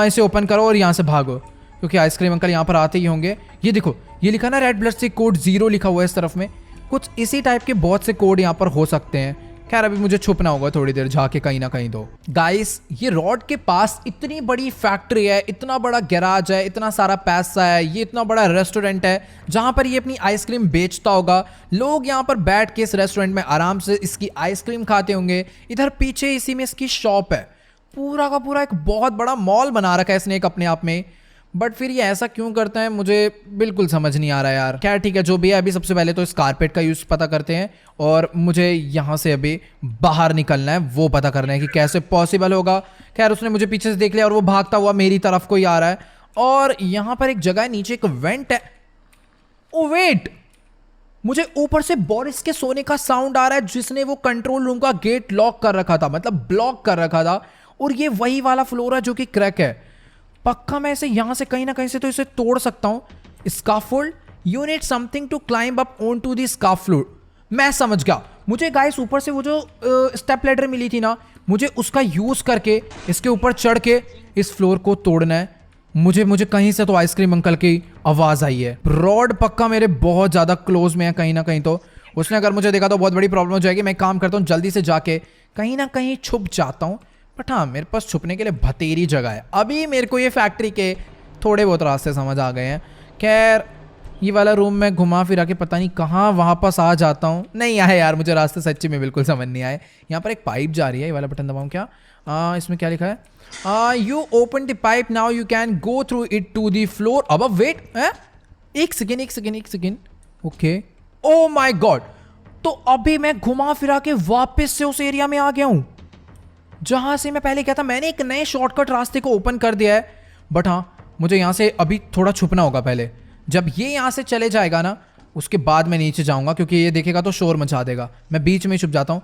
इसे ओपन करो और यहाँ से भागो। क्योंकि आइसक्रीम अंकल यहाँ पर आते ही होंगे। ये देखो, ये लिखा ना रेड ब्लड से कोड 0 लिखा हुआ है इस तरफ में। कुछ इसी टाइप के बहुत से कोड यहाँ पर हो सकते हैं। खैर अभी मुझे छुपना होगा थोड़ी देर जाके कहीं ना कहीं। तो गाइस, ये रोड के पास इतनी बड़ी फैक्ट्री है, इतना बड़ा गैराज है, इतना सारा पैसा है, ये इतना बड़ा रेस्टोरेंट है जहां पर ये अपनी आइसक्रीम बेचता होगा। लोग यहां पर बैठ के इस रेस्टोरेंट में आराम से इसकी आइसक्रीम खाते होंगे। इधर पीछे इसी में इसकी शॉप है। पूरा का पूरा एक बहुत बड़ा मॉल बना रखा है इसने एक अपने आप में। बट फिर ये ऐसा क्यों करते हैं मुझे बिल्कुल समझ नहीं आ रहा यार। क्या ठीक है, जो भी है। अभी सबसे पहले तो इस कारपेट का यूज पता करते हैं और मुझे यहाँ से अभी बाहर निकलना है, वो पता करना है कि कैसे पॉसिबल होगा। खैर उसने मुझे पीछे से देख लिया और वो भागता हुआ मेरी तरफ को ही आ रहा है। और यहाँ पर एक जगह है, नीचे एक वेंट है। ओ वेट, मुझे ऊपर से बोरिस के सोने का साउंड आ रहा है जिसने वो कंट्रोल रूम का गेट लॉक कर रखा था, मतलब ब्लॉक कर रखा था। और ये वही वाला फ्लोर है जो कि क्रैक है। पक्का मैं इसे यहां से कहीं ना कहीं से तो इसे तोड़ सकता हूं। Scaffold, you need something to climb up on to the scaffold. मैं समझ गया, मुझे गाइस ऊपर से वो जो स्टेप लैडर मिली थी ना, मुझे उसका यूज करके इसके ऊपर चढ़ के इस फ्लोर को तोड़ना है। मुझे कहीं से तो आइसक्रीम अंकल की आवाज आई है। रॉड पक्का मेरे बहुत ज्यादा क्लोज में है कहीं ना कहीं। तो उसने अगर मुझे देखा तो बहुत बड़ी प्रॉब्लम हो जाएगी। मैं काम करता हूँ, जल्दी से जाके कहीं ना कहीं छुप जाता हूँ। बट हाँ, मेरे पास छुपने के लिए बतेरी जगह है। अभी मेरे को ये फैक्ट्री के थोड़े बहुत रास्ते समझ आ गए हैं। खैर ये वाला रूम में घुमा फिरा के पता नहीं कहाँ वापस आ जाता हूँ। नहीं आए यार, मुझे रास्ते सच्ची में बिल्कुल समझ नहीं आए। यहाँ पर एक पाइप जा रही है, ये वाला बटन दबाऊँ क्या? इसमें क्या लिखा है? You open the pipe now, you can go through it to the floor अब। वेट, एक second. Okay, oh my god. तो अभी मैं घुमा फिरा के वापस से उस एरिया में आ गया हूँ जहां से मैं पहले क्या था। मैंने एक नए शॉर्टकट रास्ते को ओपन कर दिया है। बट हाँ, मुझे यहां से अभी थोड़ा छुपना होगा पहले। जब ये यहां से चले जाएगा ना, उसके बाद मैं नीचे जाऊंगा, क्योंकि ये देखेगा तो शोर मचा देगा। मैं बीच में छुप जाता हूँ।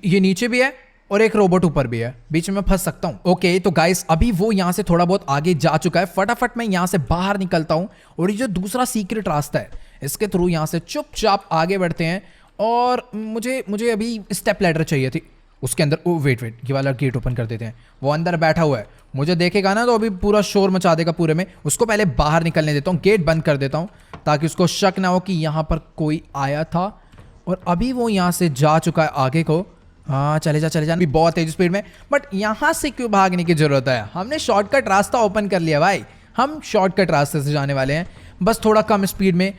ये नीचे भी है और एक रोबोट ऊपर भी है, बीच में फंस सकता हूँ। ओके तो गाइस, अभी वो यहां से थोड़ा बहुत आगे जा चुका है। फटाफट मैं यहां से बाहर निकलता हूं और ये जो दूसरा सीक्रेट रास्ता है इसके थ्रू यहां से चुपचाप आगे बढ़ते हैं। और मुझे अभी स्टेप लैडर चाहिए थी। उसके अंदर वेट, ये वाला गेट ओपन कर देते हैं। वो अंदर बैठा हुआ है, मुझे देखेगा ना तो अभी पूरा शोर मचा देगा पूरे में। उसको पहले बाहर निकलने देता हूँ, गेट बंद कर देता हूँ ताकि उसको शक ना हो कि यहाँ पर कोई आया था। और अभी वो यहाँ से जा चुका है आगे को। हाँ, चले जा अभी बहुत तेज स्पीड में। बट यहाँ से क्यों भागने की जरूरत है? हमने शॉर्टकट रास्ता ओपन कर लिया भाई। हम शॉर्टकट रास्ते से जाने वाले हैं, बस थोड़ा कम स्पीड में,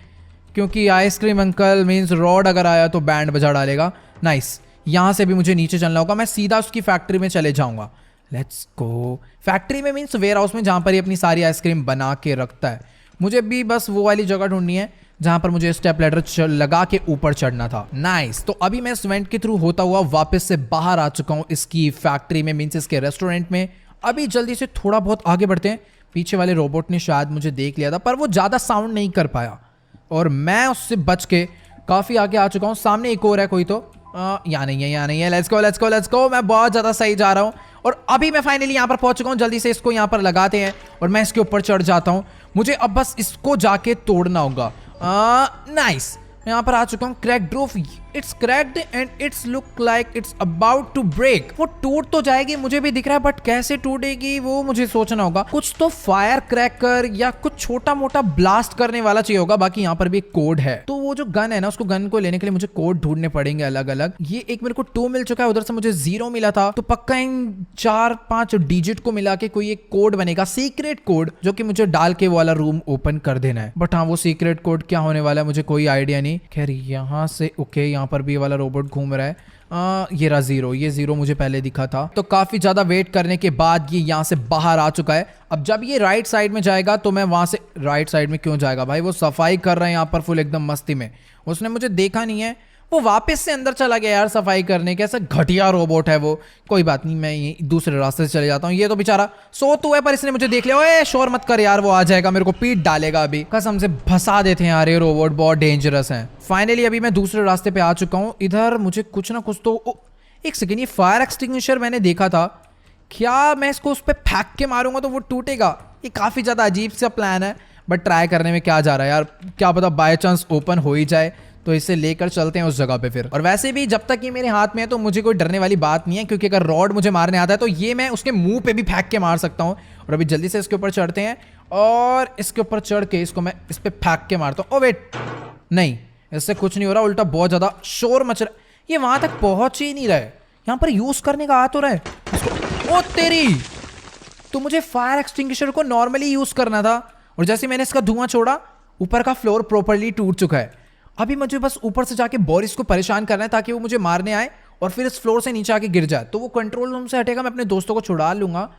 क्योंकि आइसक्रीम अंकल मीन्स रॉड अगर आया तो बैंड बजा डालेगा। नाइस, यहाँ से भी मुझे नीचे चलना होगा। मैं सीधा उसकी फैक्ट्री में चले जाऊंगा। Let's go. फैक्ट्री में मीन्स वेयर हाउस में, जहाँ पर ये अपनी सारी आइसक्रीम बना के रखता है। मुझे भी बस वो वाली जगह ढूंढनी है जहाँ पर मुझे स्टेप लैडर लगा के ऊपर चढ़ना था। नाइस, तो अभी मैं इस वेंट के थ्रू होता हुआ वापस से बाहर आ चुका हूँ इसकी फैक्ट्री में, मीन्स इसके रेस्टोरेंट में। अभी जल्दी से थोड़ा बहुत आगे बढ़ते हैं। पीछे वाले रोबोट ने शायद मुझे देख लिया था, पर वो ज़्यादा साउंड नहीं कर पाया और मैं उससे बच के काफ़ी आगे आ चुका हूँ। सामने एक और है कोई तो यहाँ नहीं है। Let's go. मैं बहुत ज़्यादा सही जा रहा हूँ और अभी मैं फाइनली यहाँ पर पहुँच चुका हूँ। जल्दी से इसको यहाँ पर लगाते हैं और मैं इसके ऊपर चढ़ जाता हूँ। मुझे अब बस इसको जाके तोड़ना होगा। नाइस, मैं यहाँ पर आ चुका हूँ। Cracked roof, it's cracked and it's look like it's about to break. वो टूट तो जाएगी, मुझे भी दिख रहा है, बट कैसे टूटेगी वो मुझे सोचना होगा। कुछ तो फायर क्रैकर या कुछ छोटा मोटा ब्लास्ट करने वाला चाहिए होगा। बाकी यहाँ पर भी एक कोड है, तो वो जो गन है ना, उसको गन को लेने के लिए मुझे कोड ढूंढने पड़ेंगे अलग अलग। ये एक मेरे को 2 मिल चुका है, उधर से मुझे 0 मिला था, तो पक्का इन 4-5 डिजिट को मिला के कोई एक कोड बनेगा, सीक्रेट कोड, जो कि मुझे डाल के वो वाला रूम ओपन कर देना है। बट हाँ, वो सीक्रेट कोड क्या होने वाला है मुझे कोई आइडिया नहीं। खैर यहाँ से ओके, यहाँ पर भी वाला रोबोट घूम रहा है। ये रहा 0, ये 0 मुझे पहले दिखा था। तो काफी ज्यादा वेट करने के बाद ये यहाँ से बाहर आ चुका है। अब जब ये राइट साइड में जाएगा तो मैं वहां से, राइट साइड में क्यों जाएगा भाई? वो सफाई कर रहे हैं यहाँ पर फुल एकदम मस्ती में। उसने मुझे देखा नहीं है, वो वापस से अंदर चला गया यार सफाई करने। कैसा घटिया रोबोट है वो। कोई बात नहीं, मैं ये दूसरे रास्ते से चले जाता हूँ। ये तो बेचारा सो तो है, पर इसने मुझे देख लिया। ओए शोर मत कर यार, वो आ जाएगा, मेरे को पीट डालेगा अभी। कसम से फंसा देते हैं यार, ये रोबोट बहुत डेंजरस है। फाइनली अभी मैं दूसरे रास्ते पे आ चुका हूँ। इधर मुझे कुछ ना कुछ तो, एक सेकेंड, ये फायर एक्सटिंग्विशर मैंने देखा था। क्या मैं इसको उस पर फेंक के मारूंगा तो वो टूटेगा? ये काफी ज्यादा अजीब सा प्लान है, बट ट्राई करने में क्या जा रहा है यार, क्या पता बाय चांस ओपन हो ही जाए, तो इसे लेकर चलते हैं उस जगह पे फिर। और वैसे भी जब तक ये मेरे हाथ में है तो मुझे कोई डरने वाली बात नहीं है, क्योंकि अगर रॉड मुझे मारने आता है तो ये मैं उसके मुंह पे भी फेंक के मार सकता हूँ। और अभी जल्दी से इसके ऊपर चढ़ते हैं और इसके ऊपर चढ़ के इसको मैं इस पे फेंक के मारता हूँ। ओ वेट, नहीं, इससे कुछ नहीं हो रहा, उल्टा बहुत ज्यादा शोर मच रहा है। ये वहां तक पहुंच ही नहीं रहा है, यहाँ पर यूज करने का आ तो रहा है इसको। ओ तेरी, तो मुझे फायर एक्सटिंग्विशर को नॉर्मली यूज करना था, और जैसे मैंने इसका धुआं छोड़ा ऊपर का फ्लोर प्रॉपर्ली टूट चुका है। अभी मुझे बस ऊपर से जाके बोरिस को परेशान करना है ताकि वो मुझे मारने आए और फिर इस फ्लोर से नीचे आके गिर जाए, तो वो कंट्रोल रूम से हटेगा, मैं अपने दोस्तों को छुड़ा लूंगा,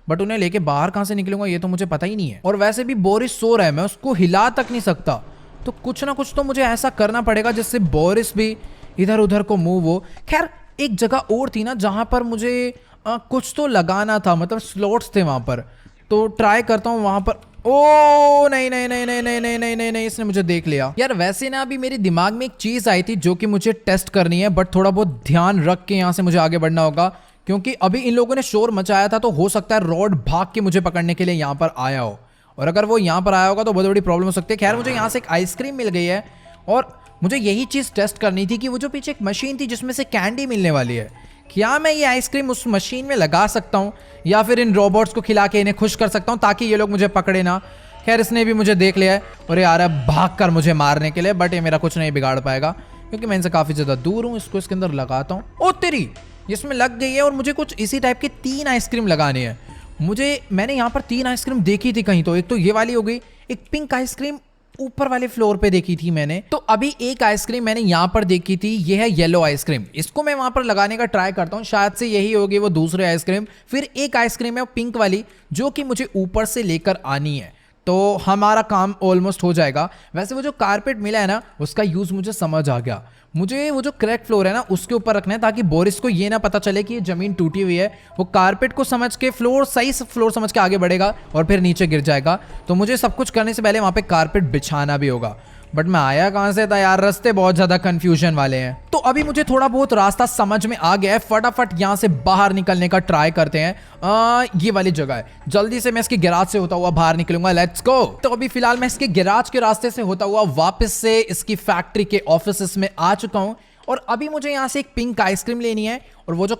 बट उन्हें लेके बाहर कहां से निकलूंगा ये तो मुझे पता ही नहीं है। और वैसे भी बोरिस सो रहा है, मैं उसको हिला तक नहीं सकता, तो कुछ ना कुछ तो मुझे ऐसा करना पड़ेगा जिससे बोरिस भी इधर उधर को मूव हो। खैर एक जगह और थी ना जहां पर मुझे कुछ तो लगाना था, मतलब स्लॉट्स थे वहां पर, तो ट्राई करता हूँ वहां पर। ओ नहीं नहीं नहीं नहीं नहीं नहीं नहीं नहीं नहीं, इसने मुझे देख लिया यार। वैसे ना अभी मेरे दिमाग में एक चीज आई थी जो कि मुझे टेस्ट करनी है, बट थोड़ा बहुत ध्यान रख के यहाँ से मुझे आगे बढ़ना होगा, क्योंकि अभी इन लोगों ने शोर मचाया था, तो हो सकता है रॉड भाग के मुझे पकड़ने के लिए यहाँ पर आया हो, और अगर वो यहाँ पर आया होगा तो बहुत बड़ी प्रॉब्लम हो सकती है। खैर मुझे यहाँ से एक आइसक्रीम मिल गई है, और मुझे यही चीज टेस्ट करनी थी कि वो जो पीछे एक मशीन थी जिसमें से कैंडी मिलने वाली है, क्या मैं ये आइसक्रीम उस मशीन में लगा सकता हूँ या फिर इन रोबोट्स को खिला के इन्हें खुश कर सकता हूँ ताकि ये लोग मुझे पकड़े ना। खैर इसने भी मुझे देख लिया है और ये आ रहा है भाग कर मुझे मारने के लिए, बट ये मेरा कुछ नहीं बिगाड़ पाएगा क्योंकि मैं इनसे काफी ज्यादा दूर हूँ। इसको इसके अंदर लगाता हूँ। ओ तेरी, इसमें लग गई है, और मुझे कुछ इसी टाइप की 3 आइसक्रीम लगानी है। मैंने यहाँ पर 3 आइसक्रीम देखी थी कहीं, तो एक तो ये वाली हो गई, एक पिंक आइसक्रीम ऊपर वाले फ्लोर पे देखी थी मैंने, तो अभी एक आइसक्रीम मैंने यहाँ पर देखी थी, ये है येलो आइसक्रीम। इसको मैं वहां पर लगाने का ट्राई करता हूँ, शायद से यही होगी वो दूसरी आइसक्रीम। फिर एक आइसक्रीम है पिंक वाली जो कि मुझे ऊपर से लेकर आनी है, तो हमारा काम ऑलमोस्ट हो जाएगा। वैसे वो जो कारपेट मिला है ना उसका यूज मुझे समझ आ गया, मुझे वो जो क्रैक फ्लोर है ना उसके ऊपर रखना है ताकि बोरिस को ये ना पता चले कि ये जमीन टूटी हुई है। वो कारपेट को समझ के फ्लोर सही फ्लोर समझ के आगे बढ़ेगा और फिर नीचे गिर जाएगा, तो मुझे सब कुछ करने से पहले वहां पे कारपेट बिछाना भी होगा। बट मैं आया कहां से था यार, रास्ते बहुत ज्यादा कंफ्यूजन वाले हैं। तो अभी मुझे थोड़ा बहुत रास्ता समझ में आ गया है, फटाफट यहां से बाहर निकलने का ट्राई करते हैं। ये वाली जगह है, जल्दी से मैं इसके गैराज से होता हुआ बाहर निकलूंगा, लेट्स गो। तो अभी फिलहाल मैं इसके गैराज के रास्ते से होता हुआ वापस से इसकी फैक्ट्री के ऑफिस में आ चुका हूं, और अभी मुझे यहाँ से एक पिंक आइसक्रीम लेनी है, और वो जो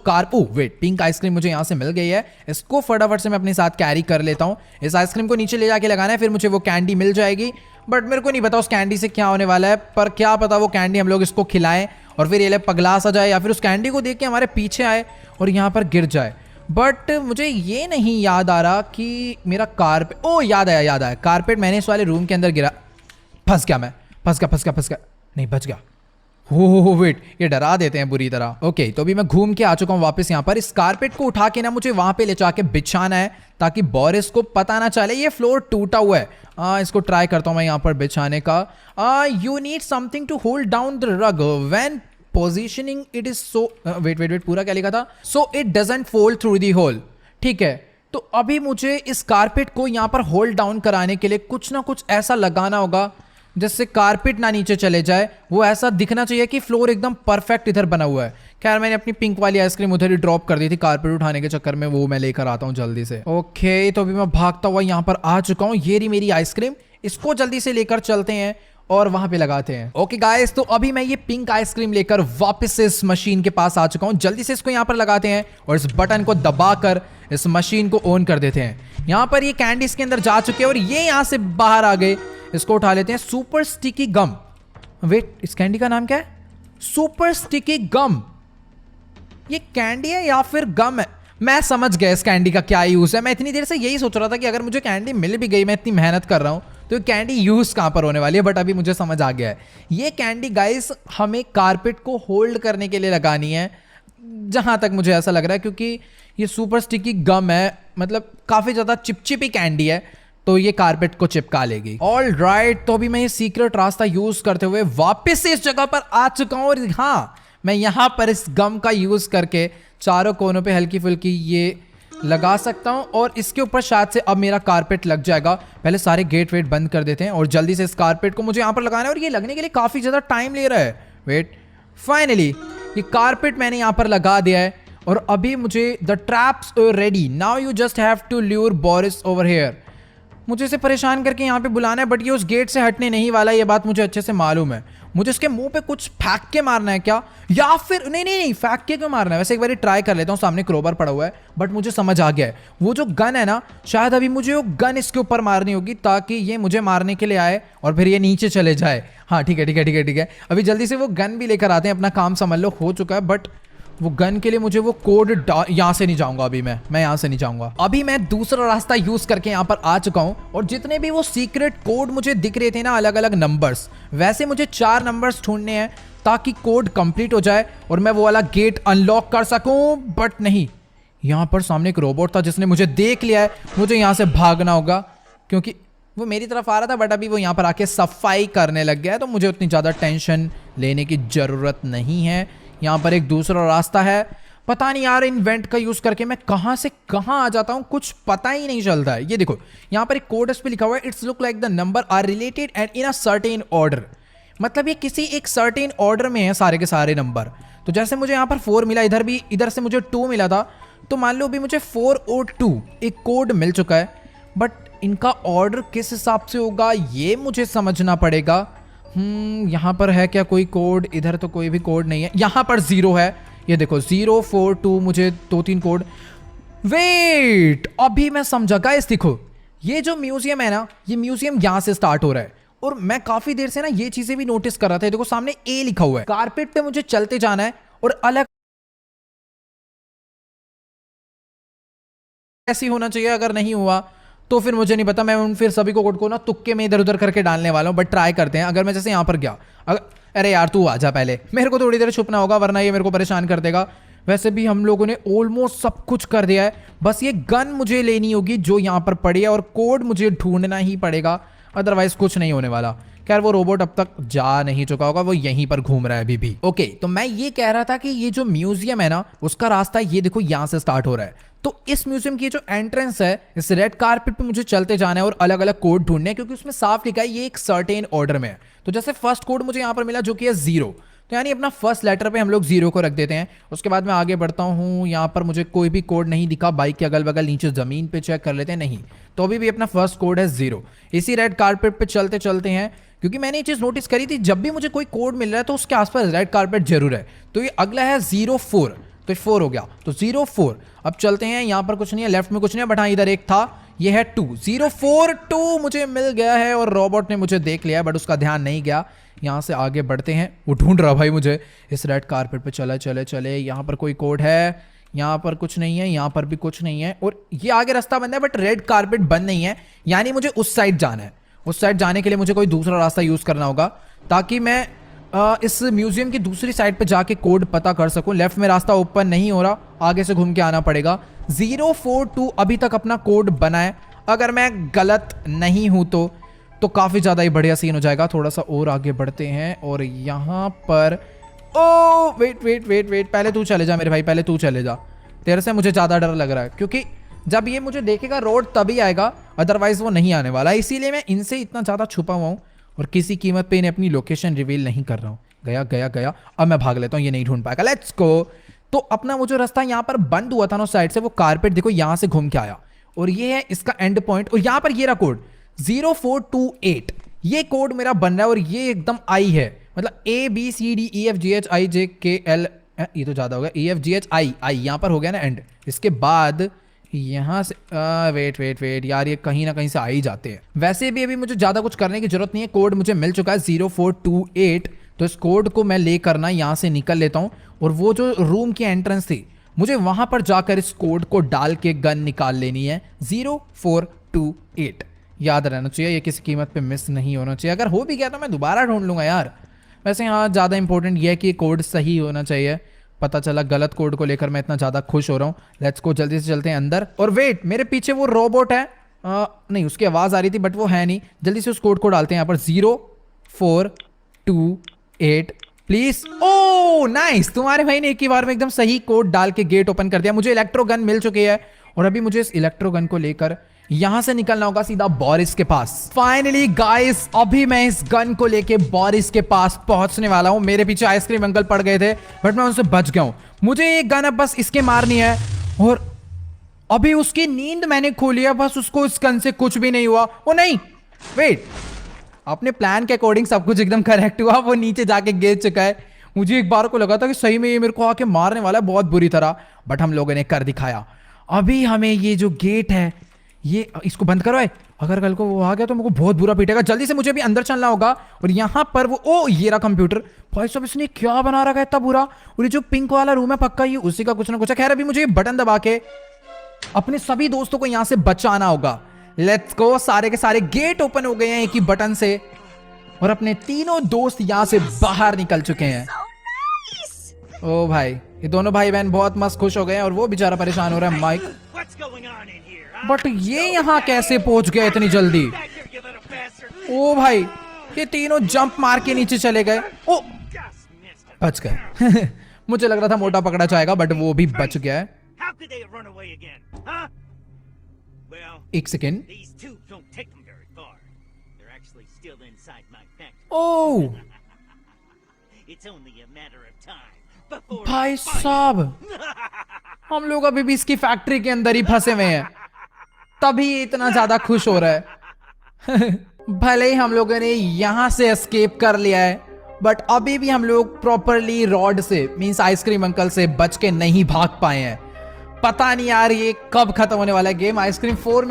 वेट, पिंक आइसक्रीम मुझे यहाँ से मिल गई है, इसको फटाफट से मैं अपने साथ कैरी कर लेता हूँ। इस आइसक्रीम को नीचे ले जाके लगाना है, फिर मुझे वो कैंडी मिल जाएगी, बट मेरे को नहीं पता उस कैंडी से क्या होने वाला है, पर क्या पता वो कैंडी हम लोग इसको खिलाएं और फिर ये ले पगला सा जाए, या फिर उस कैंडी को देख के हमारे पीछे आए और यहाँ पर गिर जाए। बट मुझे ये नहीं याद आ रहा कि मेरा कारपेट, याद आया, कारपेट मैंने इस वाले रूम के अंदर गिरा, फंस गया, नहीं बच गया। हो वेट, ये डरा देते हैं बुरी तरह। ओके, तो अभी मैं घूम के आ चुका हूँ वापस यहाँ पर। इस कारपेट को उठा के ना मुझे वहां पे ले जाके बिछाना है ताकि बोरिस को पता ना चले ये फ्लोर टूटा हुआ है। इसको ट्राई करता हूँ मैं यहाँ पर बिछाने का। You need something to hold down the rug when positioning it is so, wait, पूरा क्या लिखा था, so it doesn't fold through the hole. ठीक है, तो अभी मुझे इस कारपेट को यहाँ पर होल्ड डाउन कराने के लिए कुछ ना कुछ ऐसा लगाना होगा जिससे कारपेट ना नीचे चले जाए। वो ऐसा दिखना चाहिए कि फ्लोर एकदम परफेक्ट इधर बना हुआ है। खैर मैंने अपनी पिंक वाली आइसक्रीम उधर ही ड्रॉप कर दी थी कारपेट उठाने के चक्कर में, वो मैं लेकर आता हूँ जल्दी से। ओके, तो अभी मैं भागता हुआ यहाँ पर आ चुका हूँ, ये रही मेरी आइसक्रीम, इसको जल्दी से लेकर चलते हैं और वहां पे लगाते हैं। ओके गाइस, तो अभी मैं ये पिंक आइसक्रीम लेकर वापस से इस मशीन के पास आ चुका हूं। जल्दी से इसको यहाँ पर लगाते हैं और इस बटन को दबाकर इस मशीन को ऑन कर देते हैं। यहाँ पर ये कैंडी इसके अंदर जा चुके हैं और ये यहाँ से बाहर आ गए। इसको उठा लेते हैं, सुपर स्टिकी गम। वेट, इस कैंडी का नाम क्या है? सुपर स्टिकी गम। ये कैंडी है या फिर गम है? मैं समझ गया इस कैंडी का क्या यूज है। मैं इतनी देर से यही सोच रहा था कि अगर मुझे कैंडी मिल भी गई, मैं इतनी मेहनत कर रहा हूं, तो कैंडी यूज कहां पर होने वाली है। बट अभी मुझे समझ आ गया है, ये कैंडी गाइस हमें कारपेट को होल्ड करने के लिए लगानी है, जहां तक मुझे ऐसा लग रहा है, क्योंकि ये सुपर स्टिकी गम है, मतलब काफी ज्यादा चिपचिपी कैंडी है, तो ये कारपेट को चिपका लेगी। ऑल राइट, तो अभी मैं ये सीक्रेट रास्ता यूज करते हुए वापस से इस जगह पर आ चुका हूं। और हाँ, मैं यहां पर इस गम का यूज करके चारों कोनों पे हल्की फुल्की ये लगा सकता हूं और इसके ऊपर शायद से अब मेरा कारपेट लग जाएगा। पहले सारे गेट वेट बंद कर देते हैं और जल्दी से इस कारपेट को मुझे यहां पर लगाना है, और ये लगने के लिए काफी ज्यादा टाइम ले रहा है। वेट, फाइनली ये कारपेट मैंने यहां पर लगा दिया है और अभी मुझे the traps ready, now you just have to lure Boris over here. मुझे इसे परेशान करके यहाँ पे बुलाना है, बट ये उस गेट से हटने नहीं वाला, ये बात मुझे अच्छे से मालूम है। मुझे इसके मुंह पे कुछ फेंक के मारना है क्या, या फिर नहीं नहीं नहीं फेंक के क्यों मारना है। वैसे एक बार ट्राई कर लेता हूँ, सामने क्रोबर पड़ा हुआ है, बट मुझे समझ आ गया है वो जो गन है ना, शायद अभी मुझे वो गन इसके ऊपर मारनी होगी ताकि ये मुझे मारने के लिए आए और फिर ये नीचे चले जाए। हाँ ठीक है ठीक है ठीक है ठीक है, अभी जल्दी से वो गन भी लेकर आते हैं, अपना काम समझ लो हो चुका है। बट वो गन के लिए मुझे वो कोड यहाँ से नहीं जाऊंगा, अभी मैं यहाँ से नहीं जाऊंगा। अभी मैं दूसरा रास्ता यूज करके यहाँ पर आ चुका हूँ, और जितने भी वो सीक्रेट कोड मुझे दिख रहे थे ना, अलग अलग नंबर्स, वैसे मुझे 4 नंबर्स ढूंढने हैं ताकि कोड कंप्लीट हो जाए और मैं वो वाला गेट अनलॉक कर सकूं। बट नहीं, यहाँ पर सामने एक रोबोट था जिसने मुझे देख लिया है, मुझे यहाँ से भागना होगा क्योंकि वो मेरी तरफ आ रहा था, बट अभी वो यहाँ पर आके सफाई करने लग गया है, तो मुझे उतनी ज़्यादा टेंशन लेने की ज़रूरत नहीं है। यहाँ पर एक दूसरा रास्ता है, पता नहीं यार इन वेंट का यूज करके मैं कहाँ से कहाँ आ जाता हूँ, कुछ पता ही नहीं चलता है। ये देखो यहाँ पर एक कोड इस पे लिखा हुआ है, it's look like the number are related and in a certain order. मतलब ये किसी एक सर्टेन ऑर्डर में है सारे के सारे नंबर। तो जैसे मुझे यहाँ पर 4 मिला, इधर से मुझे 2 मिला था, तो मान लो अभी मुझे 4 और 2 एक कोड मिल चुका है, बट इनका ऑर्डर किस हिसाब से होगा ये मुझे समझना पड़ेगा। यहाँ पर है क्या कोई कोड? इधर तो कोई भी कोड नहीं है। यहाँ पर 0 है, ये देखो 0 4 2, मुझे 2-3 कोड। वेट, अभी मैं समझा गाइस, देखो ये जो म्यूजियम है ना, ये म्यूजियम यहाँ से स्टार्ट हो रहा है, और मैं काफी देर से ना ये चीजें भी नोटिस कर रहा था। देखो सामने ए लिखा हुआ है, कारपेट पे मुझे चलते जाना है और अलग ऐसी होना चाहिए। अगर नहीं हुआ तो फिर मुझे नहीं पता, मैं उन फिर सभी कोड को ना तुक्के में इधर उधर करके डालने वाला हूँ। बट ट्राई करते हैं। अगर मैं जैसे यहाँ पर गया, अरे यार तू आ जा पहले, मेरे को थोड़ी देर छुपना होगा वरना ये मेरे को परेशान कर देगा। वैसे भी हम लोगों ने ऑलमोस्ट सब कुछ कर दिया है, बस ये गन मुझे लेनी होगी जो यहाँ पर पड़ी है, और कोड मुझे ढूंढना ही पड़ेगा, अदरवाइज कुछ नहीं होने वाला। खैर वो रोबोट अब तक जा नहीं चुका होगा, वो यहीं पर घूम रहा है अभी भी। ओके, तो मैं ये कह रहा था कि ये जो म्यूजियम है ना, उसका रास्ता ये देखो यहाँ से स्टार्ट हो रहा है। तो इस म्यूजियम की जो एंट्रेंस है, इस रेड कारपेट पे मुझे चलते जाना है और अलग अलग कोड ढूंढने हैं, क्योंकि उसमें साफ लिखा है ये एक सर्टेन ऑर्डर में है। तो जैसे फर्स्ट कोड मुझे यहाँ पर मिला जो कि है 0, तो यानी अपना फर्स्ट लेटर पे हम लोग 0 को रख देते हैं। उसके बाद मैं आगे बढ़ता हूँ, यहाँ पर मुझे कोई भी कोड नहीं दिखा, बाइक के अगल बगल नीचे जमीन पे चेक कर लेते हैं, नहीं, तो अभी भी अपना फर्स्ट कोड है 0। इसी रेड कारपेट पे चलते चलते हैं, क्योंकि मैंने ये चीज नोटिस करी थी, जब भी मुझे कोई कोड मिल रहा है तो उसके आसपास रेड कारपेट जरूर है। तो ये अगला है 04, तो 4 हो गया, तो 04। अब चलते हैं, यहाँ पर कुछ नहीं है, लेफ्ट में कुछ नहीं है, बट हाँ इधर एक था, ये है 2, 042 मुझे मिल गया है, और रोबोट ने मुझे देख लिया है बट उसका ध्यान नहीं गया। यहाँ से आगे बढ़ते हैं, वो ढूंढ रहा भाई मुझे इस रेड कारपेट पे। चले चले चले, यहाँ पर कोई कोड है, यहाँ पर कुछ नहीं है, यहाँ पर भी कुछ नहीं है, और ये आगे रास्ता बंद है बट रेड कारपेट बंद नहीं है, यानी मुझे उस साइड जाना है। उस साइड जाने के लिए मुझे कोई दूसरा रास्ता यूज करना होगा ताकि मैं इस म्यूजियम की दूसरी साइड पे जाके कोड पता कर सकूं। लेफ्ट में रास्ता ओपन नहीं हो रहा, आगे से घूम के आना पड़ेगा। 042 अभी तक अपना कोड बना है, अगर मैं गलत नहीं हूं तो काफी ज्यादा ही बढ़िया सीन हो जाएगा। थोड़ा सा और आगे बढ़ते हैं, और यहाँ पर oh wait wait wait wait, पहले तू चले जा मेरे भाई, पहले तू चले जा, तेरे से मुझे ज्यादा डर लग रहा है, क्योंकि जब ये मुझे देखेगा रोड तभी आएगा, अदरवाइज वो नहीं आने वाला। इसीलिए मैं इनसे इतना ज्यादा छुपा हुआ हूँ और किसी कीमत पे इन्हें अपनी लोकेशन रिवील नहीं कर रहा हूँ। गया गया गया, अब मैं भाग लेता हूँ, ये नहीं ढूंढ पाएगा। Let's go. तो अपना वो जो रास्ता यहाँ पर बंद हुआ था ना साइड से, वो कारपेट देखो यहाँ से घूम के आया, और ये है इसका एंड पॉइंट, और यहाँ पर ये रहा कोड 0428। ये कोड मेरा बन रहा है, और ये एकदम आई है, मतलब ABCDEFGHIJKL, ये तो ज्यादा हो गया, EFGHI यहाँ पर हो गया ना एंड। इसके बाद यहाँ से वेट वेट वेट यार, ये कहीं ना कहीं से आ ही जाते हैं। वैसे भी अभी मुझे ज्यादा कुछ करने की जरूरत नहीं है, कोड मुझे मिल चुका है 0428। तो इस कोड को मैं लेकर ना यहाँ से निकल लेता हूँ, और वो जो रूम की एंट्रेंस थी, मुझे वहां पर जाकर इस कोड को डाल के गन निकाल लेनी है। 0428 याद रहना चाहिए, ये किसी कीमत पे मिस नहीं होना चाहिए। अगर हो भी गया तो मैं दोबारा ढूंढ लूंगा यार। वैसे यहाँ ज़्यादा इंपॉर्टेंट ये है कि कोड सही होना चाहिए। पता चला गलत कोड को लेकर मैं इतना ज़्यादा खुश हो रहा हूँ। लेट्स को जल्दी से चलते हैं अंदर। और वेट, मेरे पीछे वो रोबोट है, नहीं उसकी आवाज़ आ रही थी बट वो है नहीं। जल्दी से उस कोड को डालते हैं यहाँ पर 0428 प्लीज। ओ नाइस, तुम्हारे भाई ने एक ही बार में एकदम सही कोड डाल के गेट ओपन कर दिया। मुझे इलेक्ट्रो गन मिल चुकी है, और अभी मुझे इस इलेक्ट्रो गन को लेकर यहां से निकलना होगा सीधा बोरिस के पास। फाइनली गाइस, अभी मैं इस गन को लेके बोरिस के पास पहुंचने वाला हूं। मेरे पीछे आइसक्रीम अंकल पड़ गए थे बट मैं उनसे बच गया हूं। मुझे ये गन अब बस इसके मारनी है, और अभी उसकी नींद मैंने खोली है, बस उसको इस गन से कुछ भी नहीं हुआ। ओ नहीं, वेट, अपने प्लान के अकॉर्डिंग सब कुछ एकदम करेक्ट हुआ। वो नीचे जाके गिर चुका है। मुझे एक बार को लगा था कि सही में ये मेरे को आके मारने वाला है बहुत बुरी तरह, बट हम लोगों ने कर दिखाया। अभी हमें ये जो गेट है, ये इसको बंद करो है। अगर कल को वो आ गया तो मेरे को बहुत बुरा पीटेगा। जल्दी से मुझे भी अंदर चलना होगा। और यहाँ पर वो, ओ ये रहा कंप्यूटर। भाई साहब इसने क्या बना रखा है इतना बुरा। और ये जो पिंक वाला रूम है पक्का ये उसी का कुछ ना कुछ है। खैर अभी मुझे ये बटन दबा के अपने सभी दोस्तों को यहां से बचाना होगा। Let's go. सारे के सारे गेट ओपन हो गए हैं एक ही बटन से, और अपने तीनों दोस्त यहां से बाहर निकल चुके हैं। ओ भाई, ये दोनों भाई बहन बहुत मस्त खुश हो गए हैं, और वो बेचारा परेशान हो रहा है माइक। बट ये यहां कैसे पहुंच गया इतनी जल्दी? ओ भाई, ये तीनों जंप मार के नीचे चले गए। ओ बच गए। मुझे लग रहा था मोटा पकड़ा जाएगा, बट वो भी बच गया है। एक सेकेंड। ओ भाई साहब, हम लोग अभी भी इसकी फैक्ट्री के अंदर ही फंसे हुए हैं, तभी इतना ज्यादा खुश हो रहा है। भले ही हम लोगों ने यहां से एस्केप कर लिया है, बट अभी भी हम लोग प्रॉपरली रॉड से, मींस आइसक्रीम अंकल से बच के नहीं भाग पाए हैं। पता नहीं यार ये कब खत्म होने वाला है गेम। आइसक्रीम 4 में